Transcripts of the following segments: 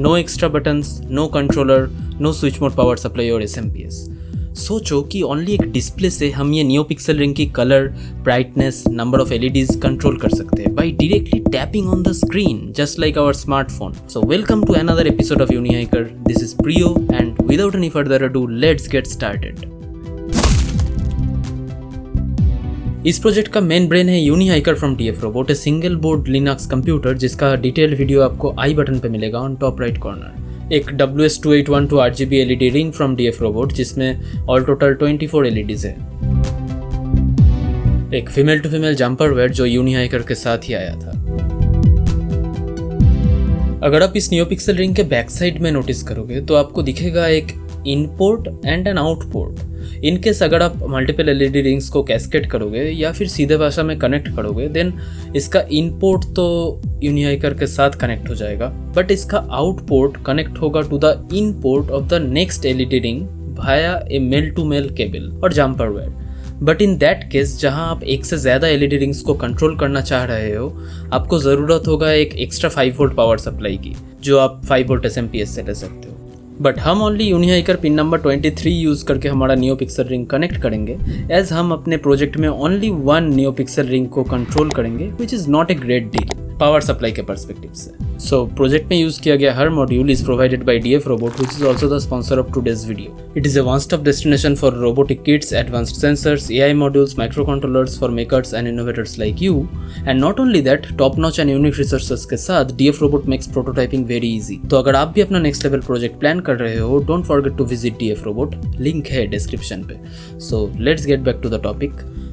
No extra buttons, no controller, no switch mode power supply और SMPS। सोचो कि only एक डिस्प्ले से हम ये नियो पिक्सल रिंग की colour, brightness, number of LEDs control कर सकते हैं by directly tapping on the screen just like our smartphone. So welcome to another episode of Unihiker. This is Priyo and without any further ado let's get started. इस project का main brain है Unihiker from DF robot, a single board Linux computer जिसका detailed video आपको I button पे मिलेगा on top right corner. एक WS2812 RGB LED ring from DF robot जिसमें all total 24 LEDs है। एक female to female jumper wire जो UNIHIKER के साथ ही आया था। अगर आप इस नियो पिक्सल रिंग के बैक साइड में नोटिस करोगे तो आपको दिखेगा एक import and N outport. In case अगर आप मल्टीपल LED रिंग्स को कैस्केड करोगे या फिर सीधे भाषा में कनेक्ट करोगे देन इसका इनपोर्ट तो यूनिहाइकर के साथ कनेक्ट हो जाएगा, बट इसका आउटपोर्ट कनेक्ट होगा to the inport of the next LED ring via a male to male cable और jumper wire. But in that case जहां आप एक से ज़्यादा LED रिंग्स को कंट्रोल करना चाह रहे हो, आपको ज़रूरत होगा एक एक्स्ट्रा 5 वोल्ट पावर सप्लाई की, जो आप 5 वोल्ट SMPS से ले सकते हो। बट हम only Unihiker pin number 23 use करके हमारा नियो पिक्सल रिंग कनेक्ट करेंगे, एज हम अपने प्रोजेक्ट में ओनली 1 नियो पिक्सल रिंग को कंट्रोल करेंगे, which is not a great deal power supply के परस्पेक्टिव से। सो प्रोजेक्ट में यूज़ किया गया हर module is provided by DF robot, which is also the sponsor of today's video. It is a one stop destination for robotic kits, advanced sensors, AI modules, micro controllers for makers and innovators like you. And not only that, top notch and unique resources के साथ DF robot makes prototyping very easy. तो अगर आप भी अपना next level project plan कर रहे हो, don't forget to visit DF robot, link है डिस्क्रिप्शन पे। So let's get back to the topic.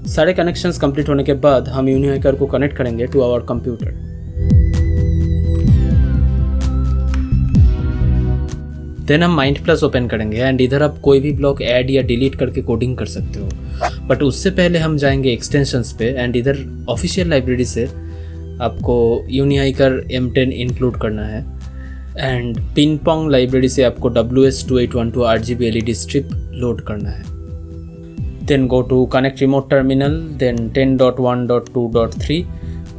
सारे कनेक्शंस कंप्लीट होने के बाद हम यूनिहाइकर को कनेक्ट करेंगे टू आवर कंप्यूटर। देन हम माइंड प्लस ओपन करेंगे एंड इधर आप कोई भी ब्लॉक ऐड या डिलीट करके कोडिंग कर सकते हो। बट उससे पहले हम जाएंगे एक्सटेंशंस पे एंड इधर ऑफिशियल लाइब्रेरी से आपको यूनिहाइकर M10 इंक्लूड करना है एंड पिंगपोंग लाइब्रेरी से आपको WS2812 RGB LED strip load करना है। Then go to connect remote terminal, then 10.1.2.3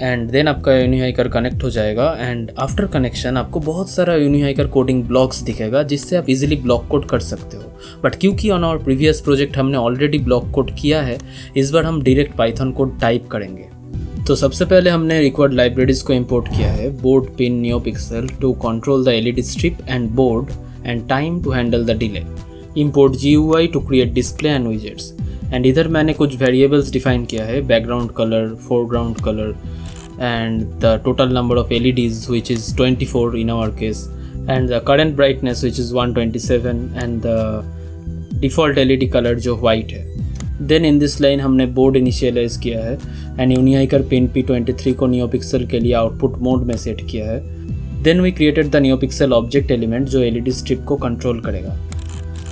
and then आपका यूनिहाइकर कनेक्ट हो जाएगा। एंड आफ्टर कनेक्शन आपको बहुत सारा यूनिहाइकर कोडिंग ब्लॉक्स दिखेगा जिससे आप इजीली ब्लॉक कोड कर सकते हो। बट क्योंकि ऑन आवर प्रीवियस प्रोजेक्ट हमने ऑलरेडी ब्लॉक कोड किया है, इस बार हम डायरेक्ट पाइथन कोड टाइप करेंगे। तो सबसे पहले हमने रिक्वायर्ड लाइब्रेरीज को इंपोर्ट किया है, board pin neo pixel to control the LED strip and board and time to handle the delay, import GUI to create display and widgets. And इधर मैंने कुछ वेरिएबल्स डिफाइन किया है, background colour, foreground colour and the total number of LEDs which is 24 in our case, and the current brightness which is 127 and the default LED color जो white है। then in this line हमने board initialize किया है and यूनिहाइकर pin P23 को neo pixel के लिए output mode में set किया है। then we created the neo pixel object element जो LED स्ट्रिप को कंट्रोल करेगा।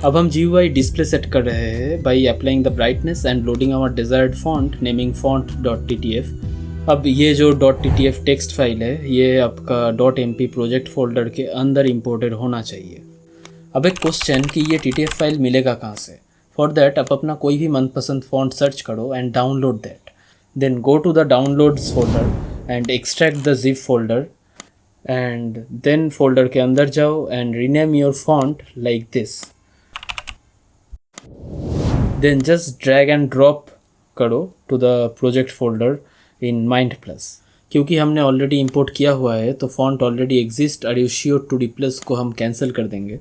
अब हम GUI डिस्प्ले सेट कर रहे हैं by applying the brightness and loading our desired font, naming font.ttf। अब ये जो .ttf टेक्स्ट फाइल है ये आपका .mp प्रोजेक्ट फोल्डर के अंदर इंपोर्टेड होना चाहिए। अब एक क्वेश्चन कि ये TTF फाइल मिलेगा कहाँ से? फॉर दैट आप अपना कोई भी मनपसंद फॉन्ट सर्च करो and download that. Then go to the downloads folder and extract the zip folder and then folder के अंदर जाओ and rename your font like this. Then just drag and drop करो to the project folder in Mind plus. क्योंकि हमने already import किया हुआ है तो font already exist, are you sure to replace को हम कैंसिल कर देंगे।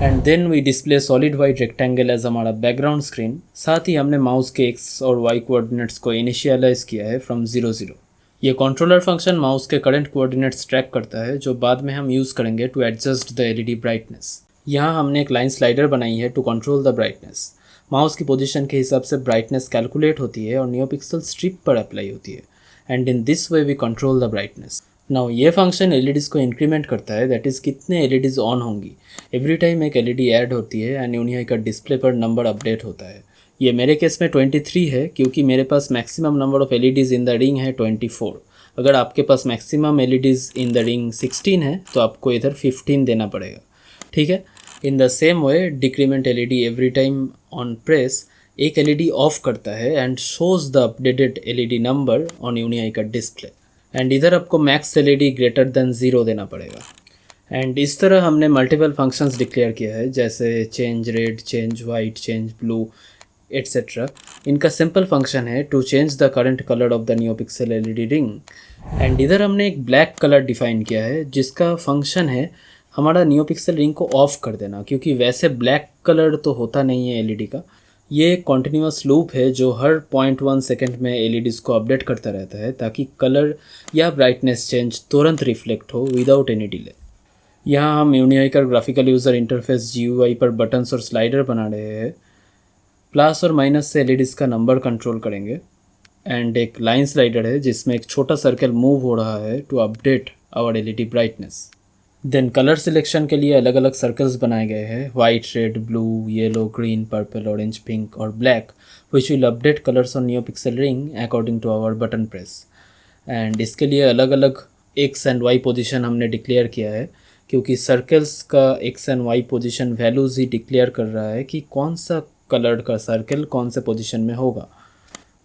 And then we display solid white rectangle as हमारा बैकग्राउंड स्क्रीन। साथ ही हमने माउस के X और Y कोऑर्डिनेट्स को इनिशियलाइज किया है फ्रॉम 0 0। ये कंट्रोलर फंक्शन माउस के करंट कोऑर्डिनेट्स ट्रैक करता है जो बाद में हम यूज़ करेंगे to adjust the LED brightness. यहाँ हमने एक लाइन स्लाइडर बनाई है to control the brightness. Mouse की पोजीशन के हिसाब से ब्राइटनेस कैलकुलेट होती है और नियो पिक्सल स्ट्रिप पर अप्लाई होती है and in this way we control the brightness. Now ये फंक्शन LEDs को इंक्रीमेंट करता है, दैट इज़ कितने LEDs ऑन होंगी। एवरी टाइम एक LED ऐड होती है एंड यूनिहाइकर डिस्प्ले पर नंबर अपडेट होता है। ये मेरे केस में 23 है क्योंकि मेरे पास maximum number of LEDs in the ring है 24। अगर आपके पास maximum LEDs in the ring 16 है तो आपको इधर 15 देना पड़ेगा, ठीक है। In the same way decrement LED every time on press एक LED ऑफ करता है and shows the updated LED number on UniHiker display. And इधर आपको मैक्स LED ग्रेटर देन 0 देना पड़ेगा। एंड इस तरह हमने मल्टीपल फंक्शंस डिक्लेयर किया है, जैसे change red, change white, change blue etcetera. इनका सिंपल फंक्शन है to change the current colour of the NeoPixel LED ring. And इधर हमने एक ब्लैक कलर डिफाइन किया है जिसका फंक्शन है हमारा नियोपिक्सेल रिंग को ऑफ कर देना, क्योंकि वैसे ब्लैक कलर तो होता नहीं है एलईडी का। ये एक कॉन्टिन्यूस लूप है जो हर 0.1 सेकेंड में एलईडीज को अपडेट करता रहता है ताकि कलर या ब्राइटनेस चेंज तुरंत रिफ्लेक्ट हो विदाउट एनी डिले। यहाँ हम UNIHIKER graphical user interface GUI पर बटन्स और स्लाइडर बना रहे हैं। प्लस और माइनस से एलईडीज का नंबर कंट्रोल करेंगे। एंड एक लाइन स्लाइडर है जिसमें एक छोटा सर्कल मूव हो रहा है to update our LED brightness. Then colour selection के लिए अलग अलग सर्कल्स बनाए गए हैं, white, red, blue, yellow, green, purple, orange, pink और black, which will update colours on NeoPixel ring according to our button press. And इसके लिए अलग अलग एक्स एंड वाई पोजीशन हमने डिक्लेयर किया है, क्योंकि सर्कल्स का X and Y position values ही डिक्लेयर कर रहा है कि कौन सा कलर का सर्कल कौन से पोजीशन में होगा।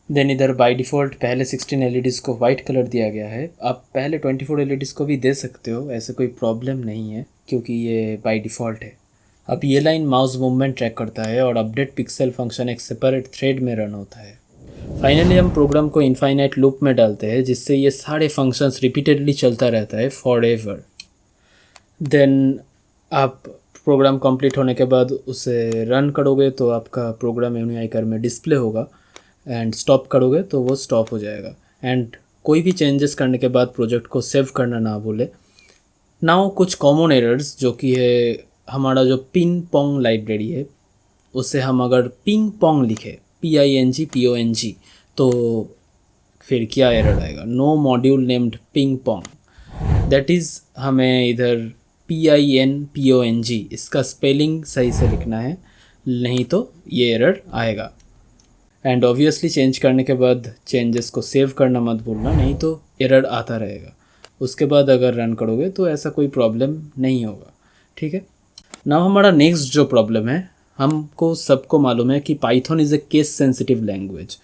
देन इधर बाय डिफ़ॉल्ट पहले 16 एलईडीज़ को वाइट कलर दिया गया है। आप पहले 24 एलईडीज़ को भी दे सकते हो, ऐसे कोई प्रॉब्लम नहीं है क्योंकि ये बाय डिफ़ॉल्ट है। अब ये लाइन माउस मूवमेंट ट्रैक करता है और अपडेट पिक्सेल फंक्शन एक सेपरेट थ्रेड में रन होता है। फाइनली हम प्रोग्राम को इनफाइनाइट लूप में डालते हैं जिससे ये सारे फंक्शंस रिपीटेडली चलता रहता है फॉर एवर। देन आप प्रोग्राम कंप्लीट होने के बाद उसे रन करोगे तो आपका प्रोग्राम यूनिआईकर में डिस्प्ले होगा, एंड स्टॉप करोगे तो वो स्टॉप हो जाएगा। एंड कोई भी चेंजेस करने के बाद प्रोजेक्ट को सेव करना ना भूले। नाउ कुछ कॉमन एरर्स जो कि है हमारा जो पिंग पोंग लाइब्रेरी है, उससे हम अगर पिंग पोंग लिखे PING तो फिर क्या एरर आएगा, no module named ping pong. That is हमें इधर PINPONG इसका स्पेलिंग सही से लिखना है, नहीं तो ये एरर आएगा। एंड ऑब्वियसली चेंज करने के बाद चेंजेस को सेव करना मत भूलना, नहीं तो एरर आता रहेगा। उसके बाद अगर रन करोगे तो ऐसा कोई प्रॉब्लम नहीं होगा, ठीक है। नाउ हमारा नेक्स्ट जो प्रॉब्लम है, हमको सबको मालूम है कि Python is a case sensitive language,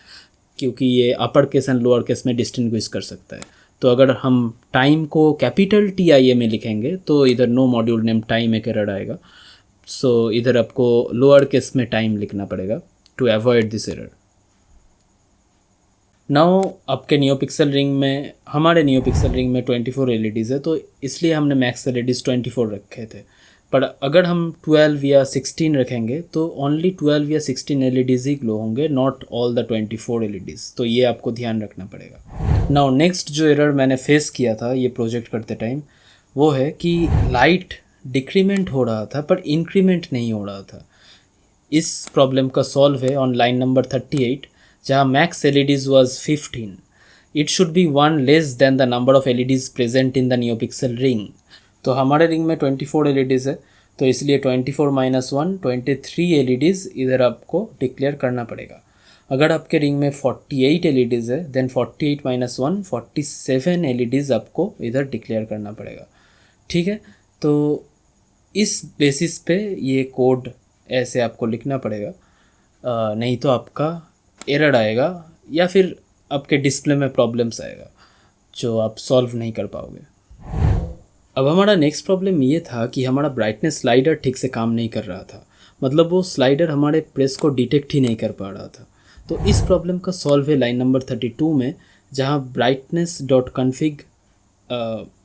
क्योंकि ये upper case and lower case में डिस्टिंग्विश कर सकता है। तो अगर हम टाइम को कैपिटल TIA में लिखेंगे तो इधर नो मॉड्यूल नेम टाइम एक एरर आएगा। सो इधर आपको लोअर केस में टाइम लिखना पड़ेगा to avoid this error. Now आपके नियोपिक्सेल रिंग में, हमारे नियोपिक्सेल रिंग में 24 एलईडीज़ है, तो इसलिए हमने मैक्स एलईडीज़ 24 रखे थे। पर अगर हम 12 या 16 रखेंगे तो ओनली 12 या 16 एलईडीज़ ही ग्लो होंगे, नॉट ऑल द 24 एलईडीज़। तो ये आपको ध्यान रखना पड़ेगा। नाउ नेक्स्ट जो एरर मैंने फेस किया था ये प्रोजेक्ट करते टाइम, वो है कि लाइट डिक्रीमेंट हो रहा था पर इंक्रीमेंट नहीं हो रहा था। इस प्रॉब्लम का सॉल्व है ऑन लाइन नंबर 38, जहाँ max LEDs was 15. It should be one less than the number of LEDs present in the NeoPixel ring. तो हमारे रिंग में 24 LEDs है, तो इसलिए 24 - 1 23 LEDs इधर आपको डिक्लेयर करना पड़ेगा। अगर आपके रिंग में 48 LEDs है, देन 48 - 1 47 LEDs आपको इधर डिक्लेयर करना पड़ेगा, ठीक है। तो इस बेसिस पे ये कोड ऐसे आपको लिखना पड़ेगा, नहीं तो आपका एरर आएगा या फिर आपके डिस्प्ले में प्रॉब्लम्स आएगा जो आप सॉल्व नहीं कर पाओगे। अब हमारा नेक्स्ट प्रॉब्लम ये था कि हमारा ब्राइटनेस स्लाइडर ठीक से काम नहीं कर रहा था, मतलब वो स्लाइडर हमारे प्रेस को डिटेक्ट ही नहीं कर पा रहा था। तो इस प्रॉब्लम का सॉल्व है लाइन नंबर 32 में, जहाँ brightness.config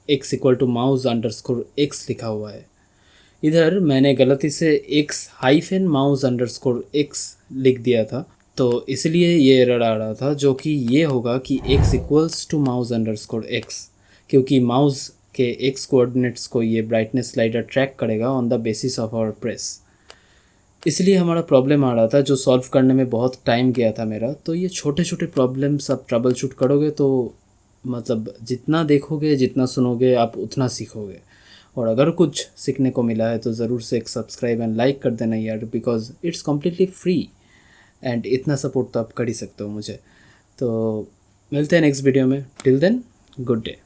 x = mouse_x लिखा हुआ है। इधर मैंने गलती से x-mouse_x लिख दिया था, तो इसलिए ये एरर आ रहा था, जो कि ये होगा कि x = mouse_x, क्योंकि माउस के x कोऑर्डिनेट्स को ये ब्राइटनेस स्लाइडर ट्रैक करेगा on the basis of our press. इसलिए हमारा प्रॉब्लम आ रहा था जो सॉल्व करने में बहुत टाइम गया था मेरा। तो ये छोटे छोटे प्रॉब्लम्स आप ट्रबल शूट करोगे तो मतलब जितना देखोगे, जितना सुनोगे, आप उतना सीखोगे। और अगर कुछ सीखने को मिला है तो ज़रूर से एक सब्सक्राइब एंड लाइक कर देना यार, because it's completely free and इतना सपोर्ट तो आप कर ही सकते हो मुझे। तो मिलते हैं नेक्स्ट वीडियो में, टिल देन गुड डे।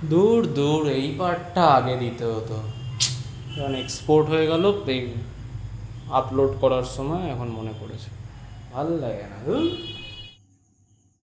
দূর দূর এই পার্টটা আগে দিতে হতো, যখন এক্সপোর্ট হয়ে গেল আপলোড করার সময় এখন মনে পড়েছে, ভালো লাগে না।